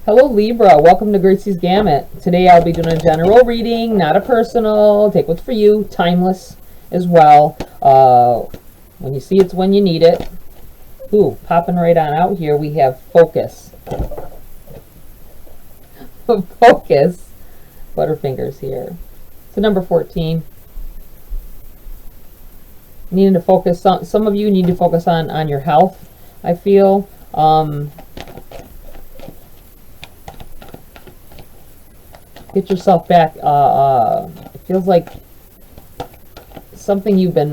Hello Libra, welcome to GRAYCI'S Gamut. Today I'll be doing a general reading, not a personal. Take what's for you, timeless as well. When you see it's when you need it. Ooh, popping right on out here, we have focus. Focus. Butterfingers here. So number 14. Needing to focus on, some of you need to focus on your health, I feel. Get yourself back. It feels like something you've been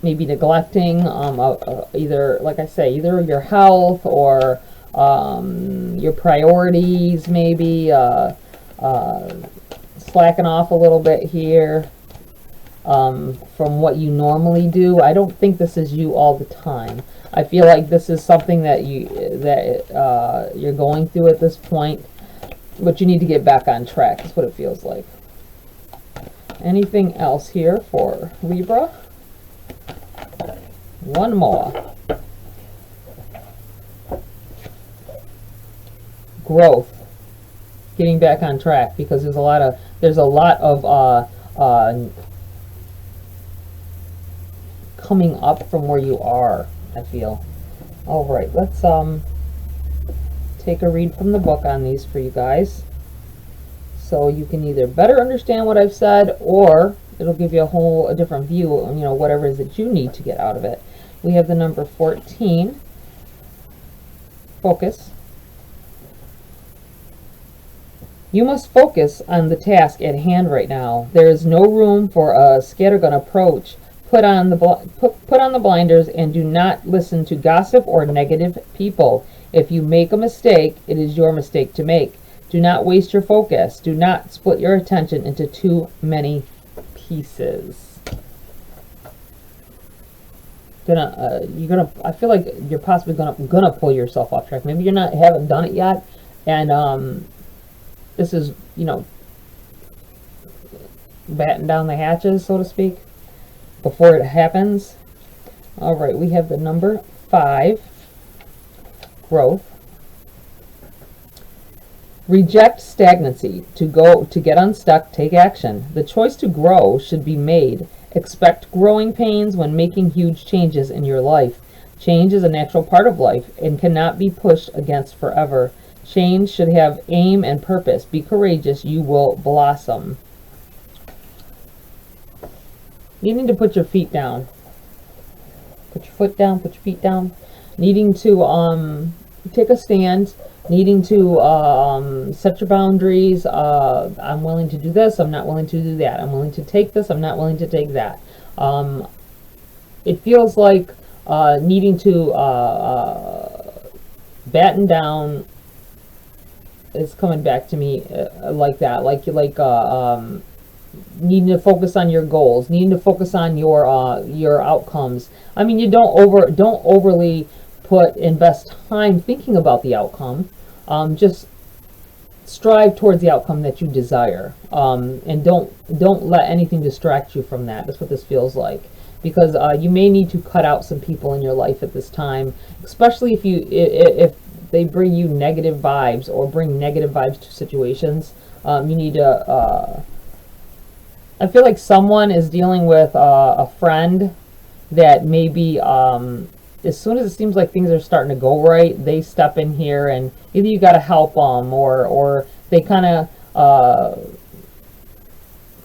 maybe neglecting. Either, like I say, either your health or your priorities, maybe slacking off a little bit here from what you normally do. I don't think this is you all the time. I feel like this is something that you're going through at this point. But you need to get back on track. That's what it feels like. Anything else here for Libra? One more. Growth. Getting back on track, because there's a lot of coming up from where you are, I feel. All right, let's take a read from the book on these for you guys, so you can either better understand what I've said, or it'll give you a different view, whatever it is that you need to get out of it. We have the number 14, focus. You must focus on the task at hand right now. There is no room for a scattergun approach. Put on the blinders and do not listen to gossip or negative people. If you make a mistake, it is your mistake to make. Do not waste your focus. Do not split your attention into too many pieces. I feel like you're possibly gonna pull yourself off track. Maybe haven't done it yet, and this is, batten down the hatches, so to speak, before it happens. All right, we have the number 5. Growth. Reject stagnancy. To get unstuck, take action. The choice to grow should be made. Expect growing pains when making huge changes in your life. Change is a natural part of life and cannot be pushed against forever. Change should have aim and purpose. Be courageous, you will blossom. Needing to put your feet down. Put your foot down, put your feet down. Needing to take a stand, needing to set your boundaries. I'm willing to do this, I'm not willing to do that. I'm willing to take this, I'm not willing to take that. It feels like needing to batten down is coming back to me like that. Needing to focus on your goals, needing to focus on your outcomes. I mean, you don't overly invest time thinking about the outcome. Just strive towards the outcome that you desire, and don't let anything distract you from that. That's what this feels like, because you may need to cut out some people in your life at this time, especially if they bring you negative vibes or bring negative vibes to situations. You need to I feel like someone is dealing with a friend that maybe as soon as it seems like things are starting to go right, they step in here, and either you got to help them, or they kind of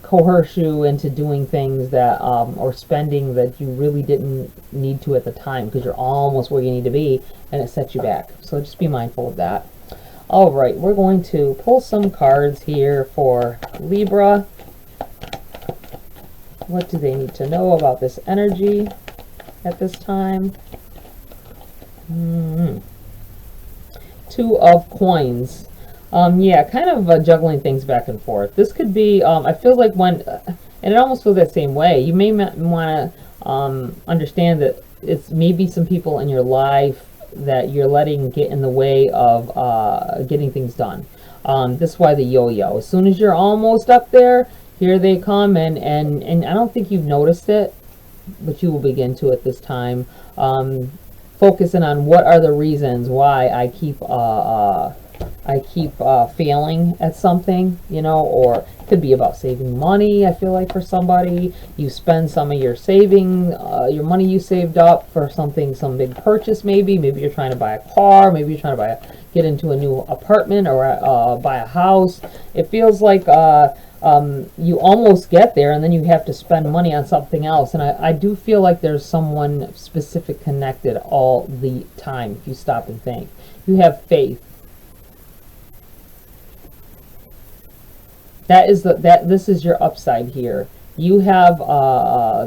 coerce you into doing things that or spending that you really didn't need to at the time, because you're almost where you need to be, and it sets you back. So just be mindful of that. All right, we're going to pull some cards here for Libra. What do they need to know about this energy at this time? 2 of Coins. Yeah, kind of juggling things back and forth. This could be, I feel like and it almost feels that same way. You may want to understand that it's maybe some people in your life that you're letting get in the way of getting things done. This is why the yo-yo. As soon as you're almost up there, here they come, and I don't think you've noticed it, but you will begin to at this time. focusing on what are the reasons why I keep failing at something, you know, or it could be about saving money. I feel like for somebody, you spend some of your saving, your money you saved up for something, some big purchase maybe. Maybe you're trying to buy a car, maybe you're trying to get into a new apartment or buy a house. It feels like you almost get there and then you have to spend money on something else. And I do feel like there's someone specific connected all the time if you stop and think. You have faith. This is your upside here. You have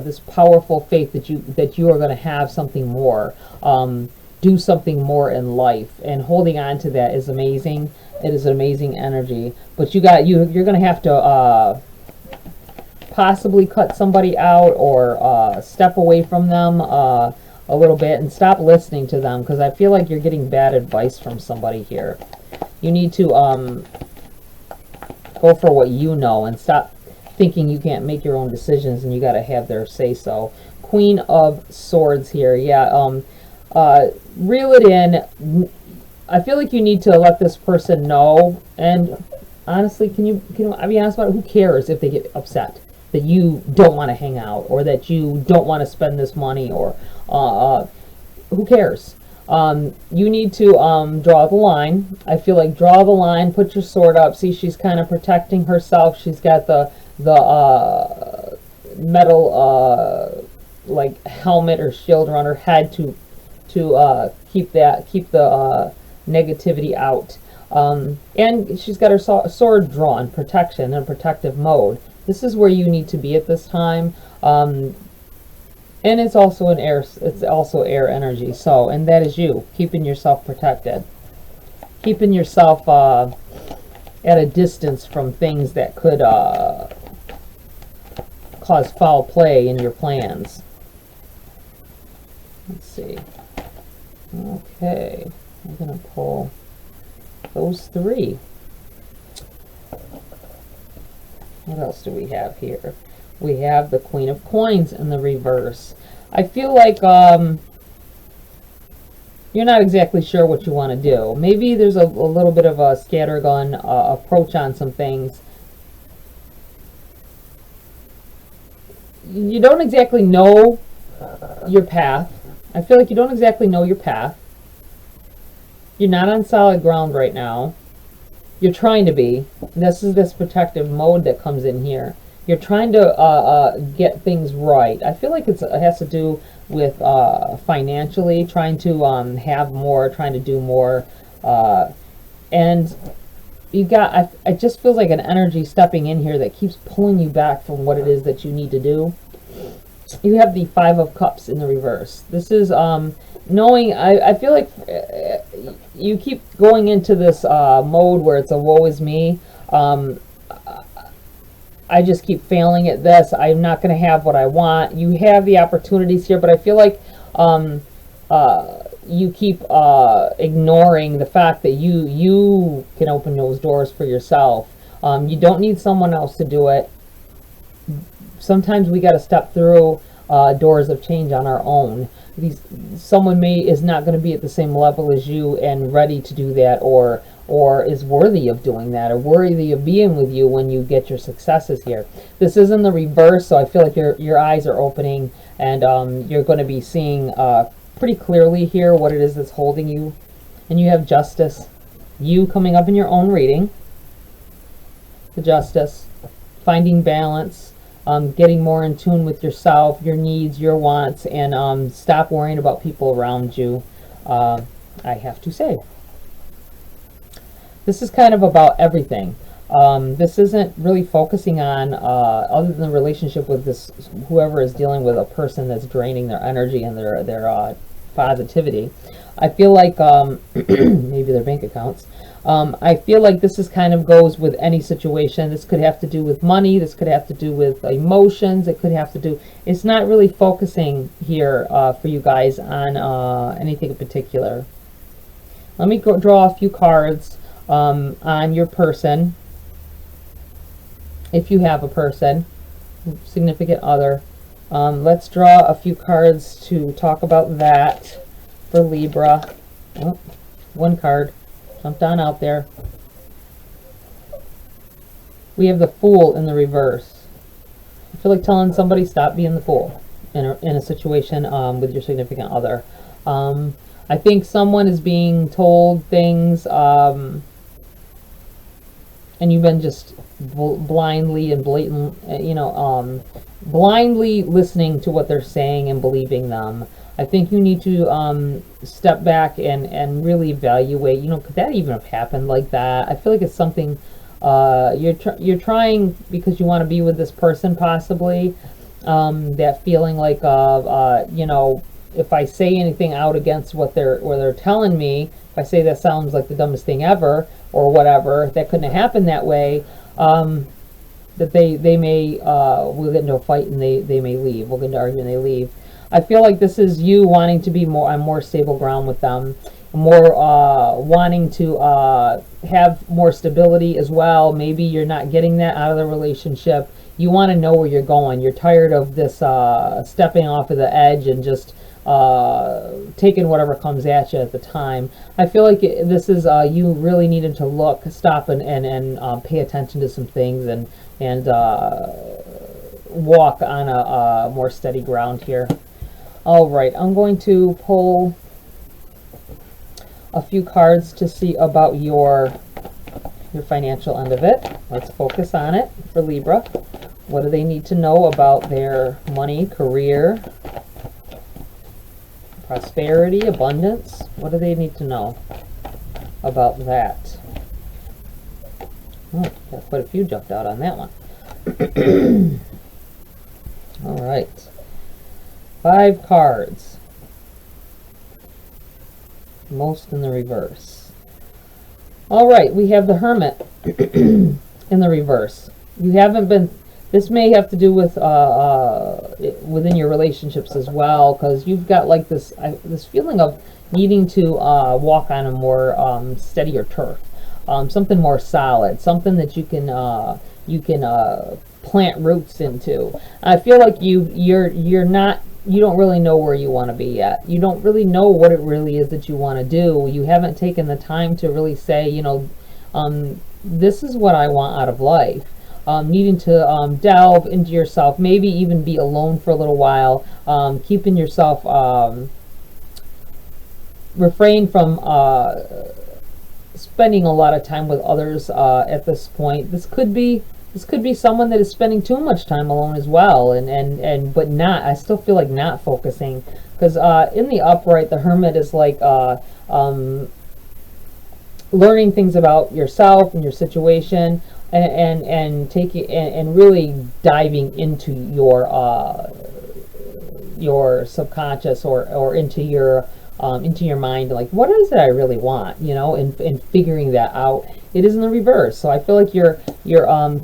this powerful faith that you are going to have something more, do something more in life, and holding on to that is amazing. It is an amazing energy. But you're going to have to possibly cut somebody out or step away from them a little bit and stop listening to them, because I feel like you're getting bad advice from somebody here. You need to go for what you know and stop thinking you can't make your own decisions and you got to have their say so. Queen of Swords here. Yeah, reel it in. I feel like you need to let this person know, and honestly, can I be honest about it? Who cares if they get upset that you don't want to hang out or that you don't want to spend this money, or who cares? You need to draw the line. I feel like draw the line, put your sword up. See, she's kind of protecting herself. She's got the metal like helmet or shield around her head to keep the negativity out. And she's got her sword drawn, protection and protective mode. This is where you need to be at this time. And it's also air energy. So, and that is you keeping yourself protected, keeping yourself at a distance from things that could cause foul play in your plans. Let's see. Okay, I'm gonna pull those three. What else do we have here? We have the Queen of Coins in the reverse. I feel like you're not exactly sure what you want to do. Maybe there's a little bit of a scattergun approach on some things. You don't exactly know your path. I feel like you don't exactly know your path. You're not on solid ground right now. You're trying to be. This is this protective mode that comes in here. You're trying to get things right. I feel like it has to do with financially, trying to have more, trying to do more. And you got, I just feel like an energy stepping in here that keeps pulling you back from what it is that you need to do. You have the Five of Cups in the reverse. This is knowing, I feel like you keep going into this mode where it's a woe is me. I just keep failing at this. I'm not going to have what I want. You have the opportunities here, but I feel like you keep ignoring the fact that you can open those doors for yourself. You don't need someone else to do it. Sometimes we got to step through doors of change on our own. Someone is not going to be at the same level as you and ready to do that, or is worthy of doing that, or worthy of being with you when you get your successes here. This is in the reverse, so I feel like your eyes are opening, and you're going to be seeing pretty clearly here what it is that's holding you. And you have Justice, you coming up in your own reading. The Justice, finding balance, getting more in tune with yourself, your needs, your wants, and stop worrying about people around you. I have to say, this is kind of about everything. This isn't really focusing on other than the relationship with this whoever is dealing with a person that's draining their energy and their positivity. I feel like maybe their bank accounts. I feel like this is kind of goes with any situation. This could have to do with money. This could have to do with emotions. It could have to do. It's not really focusing here for you guys on anything in particular. Let me go draw a few cards on your person. If you have a person, significant other. Let's draw a few cards to talk about that. for Libra. Oh, one card jumped on out there. We have the Fool in the reverse. I feel like telling somebody stop being the fool in a situation with your significant other. I think someone is being told things and you've been just blindly and blatant, blindly listening to what they're saying and believing them. I think you need to step back and really evaluate, could that even have happened like that? I feel like it's something you're trying because you want to be with this person possibly. That feeling like, if I say anything out against what they're telling me, if I say that sounds like the dumbest thing ever or whatever, that couldn't have happened that way, that they may, we'll get into a fight and they may leave. We'll get into argument and they leave. I feel like this is you wanting to be on more stable ground with them, more wanting to have more stability as well. Maybe you're not getting that out of the relationship. You want to know where you're going. You're tired of this stepping off of the edge and just taking whatever comes at you at the time. I feel like this is you really needed to stop and pay attention to some things and walk on a more steady ground here. All right, I'm going to pull a few cards to see about your financial end of it. Let's focus on it for Libra. What do they need to know about their money, career, prosperity, abundance? What do they need to know about that? Oh, got quite a few jumped out on that one. All right. 5 cards. Most in the reverse. All right, we have the Hermit in the reverse. You haven't been, this may have to do with within your relationships as well, because you've got like this feeling of needing to walk on a more steadier turf, something more solid, something that you can plant roots into. I feel like you don't really know where you want to be yet. You don't really know what it really is that you want to do. You haven't taken the time to really say, this is what I want out of life. Needing to delve into yourself, maybe even be alone for a little while, keeping yourself, refrain from spending a lot of time with others at this point. This could be someone that is spending too much time alone as well, but not, I still feel like not focusing, because in the upright, the Hermit is like learning things about yourself and your situation, and taking and really diving into your subconscious or into your mind, like, what is it I really want, and figuring that out. It is in the reverse, so I feel like you're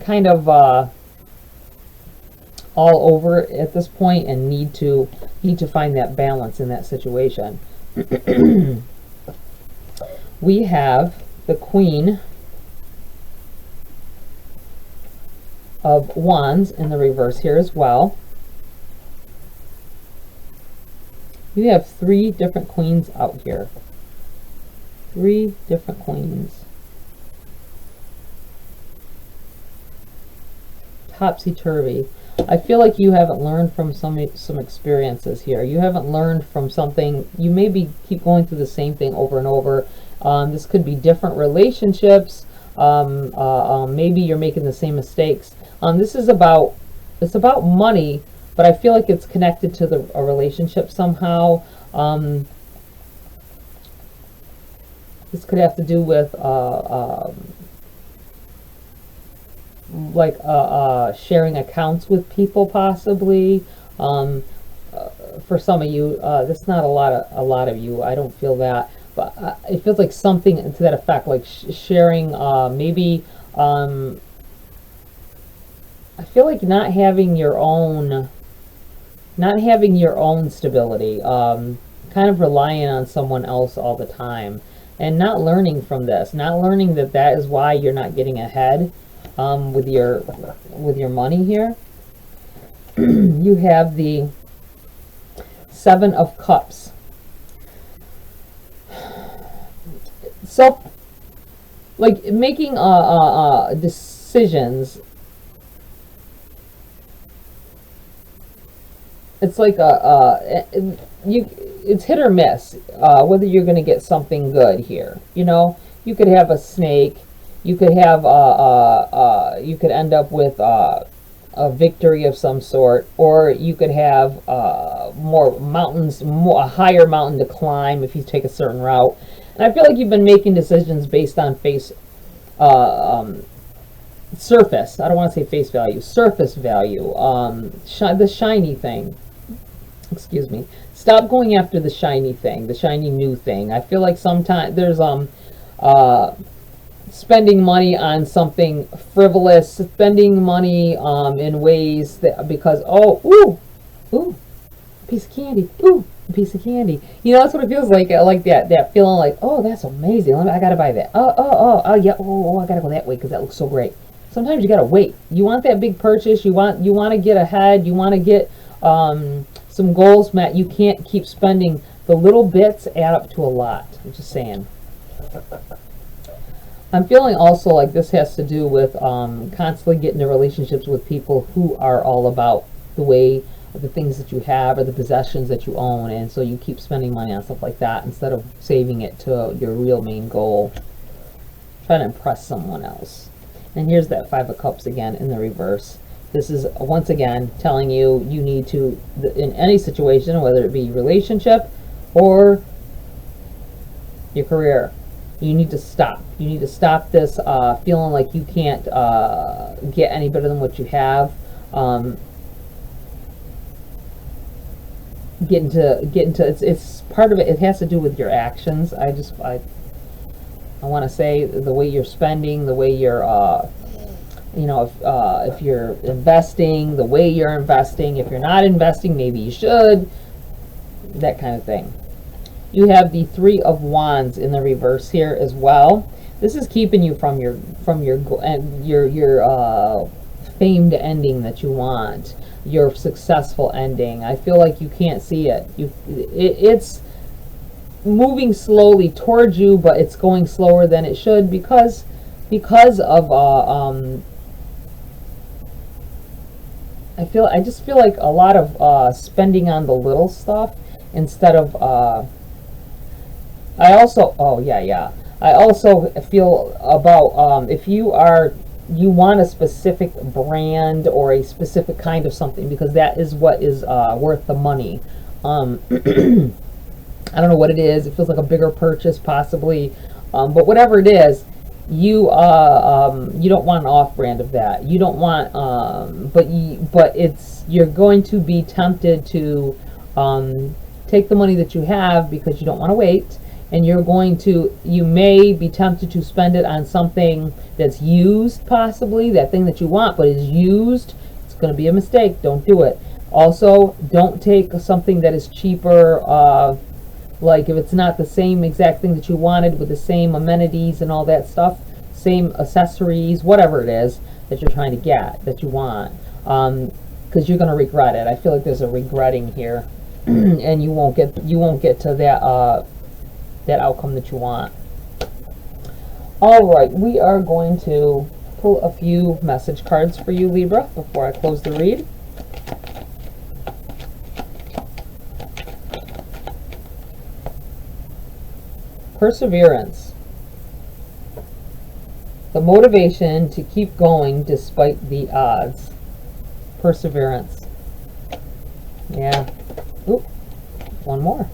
kind of all over at this point and need to find that balance in that situation. We have the Queen of Wands in the reverse here as well. You have 3 different queens out here. 3 different queens. Topsy-turvy. I feel like you haven't learned from some experiences here. You haven't learned from something. You maybe keep going through the same thing over and over. This could be different relationships. Maybe you're making the same mistakes. It's about money, but I feel like it's connected to a relationship somehow. This could have to do with sharing accounts with people, possibly. For some of you, that's not a lot of you. I don't feel that, but it feels like something to that effect, like sharing. Maybe I feel like not having your own stability. Kind of relying on someone else all the time, and not learning from this. Not learning that is why you're not getting ahead. With your money here. You have the 7 of Cups. like making decisions. It's like it's hit or miss whether you're going to get something good here. You know, you could have a snake. You could have you could end up with a victory of some sort, or you could have more mountains, a higher mountain to climb if you take a certain route. And I feel like you've been making decisions based on surface. I don't want to say face value, surface value. The shiny thing. Excuse me. Stop going after the shiny thing, the shiny new thing. I feel like sometimes there's spending money on something frivolous, spending money in ways that because ooh, piece of candy, ooh, a piece of candy. You know, that's what it feels like. I like that feeling like, oh, that's amazing. I gotta buy that. Oh yeah. Oh, I gotta go that way because that looks so great. Sometimes you gotta wait. You want that big purchase. You want to get ahead. You want to get some goals met. You can't keep spending. The little bits add up to a lot. I'm just saying. I'm feeling also like this has to do with constantly getting into relationships with people who are all about the things that you have or the possessions that you own, and so you keep spending money on stuff like that instead of saving it to your real main goal. Trying to impress someone else. And here's that Five of Cups again in the reverse. This is once again telling you need to, in any situation, whether it be relationship or your career, you need to stop. You need to stop this feeling like you can't get any better than what you have. Get into it's part of it. It has to do with your actions. I want to say the way you're spending, the way you're if you're investing, the way you're investing. If you're not investing, maybe you should. That kind of thing. You have the Three of Wands in the reverse here as well. This is keeping you from your famed ending that you want, your successful ending. I feel like you can't see it. It's moving slowly towards you, but it's going slower than it should because of I just feel like a lot of spending on the little stuff instead of I also feel about if you want a specific brand or a specific kind of something, because that is what is worth the money. I don't know what it is. It feels like a bigger purchase possibly, but whatever it is, you don't want an off-brand of that. You don't want you're going to be tempted to take the money that you have because you don't want to wait, and you may be tempted to spend it on something that's used, possibly that thing that you want but is used. It's going to be a mistake. Don't do it. Also, don't take something that is cheaper, like if it's not the same exact thing that you wanted with the same amenities and all that stuff, same accessories, whatever it is that you're trying to get, that you want, because you're going to regret it. I feel like there's a regretting here and you won't get to that outcome that you want. All right, we are going to pull a few message cards for you, Libra, before I close the read. Perseverance. The motivation to keep going despite the odds. Perseverance. Yeah. Oop. One more.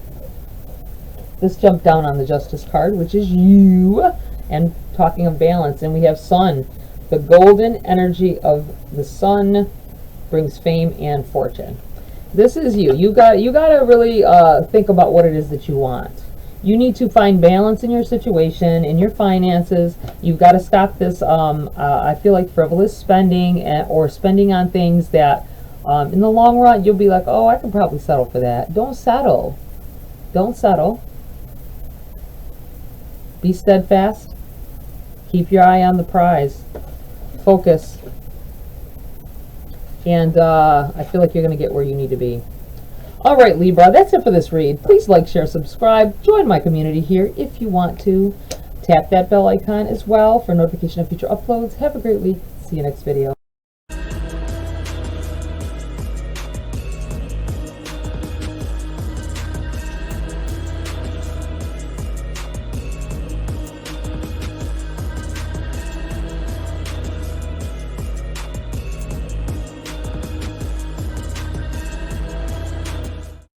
This jumped down on the Justice card, which is you. And talking of balance, and we have Sun. The golden energy of the sun brings fame and fortune. This is you. You got to really think about what it is that you want. You need to find balance in your situation, in your finances. You've got to stop this, I feel like, frivolous spending or spending on things that in the long run you'll be like, oh, I could probably settle for that. Don't settle. Don't settle. Be steadfast. Keep your eye on the prize. Focus. And I feel like you're going to get where you need to be. All right, Libra, that's it for this read. Please like, share, subscribe. Join my community here if you want to. Tap that bell icon as well for notification of future uploads. Have a great week. See you next video.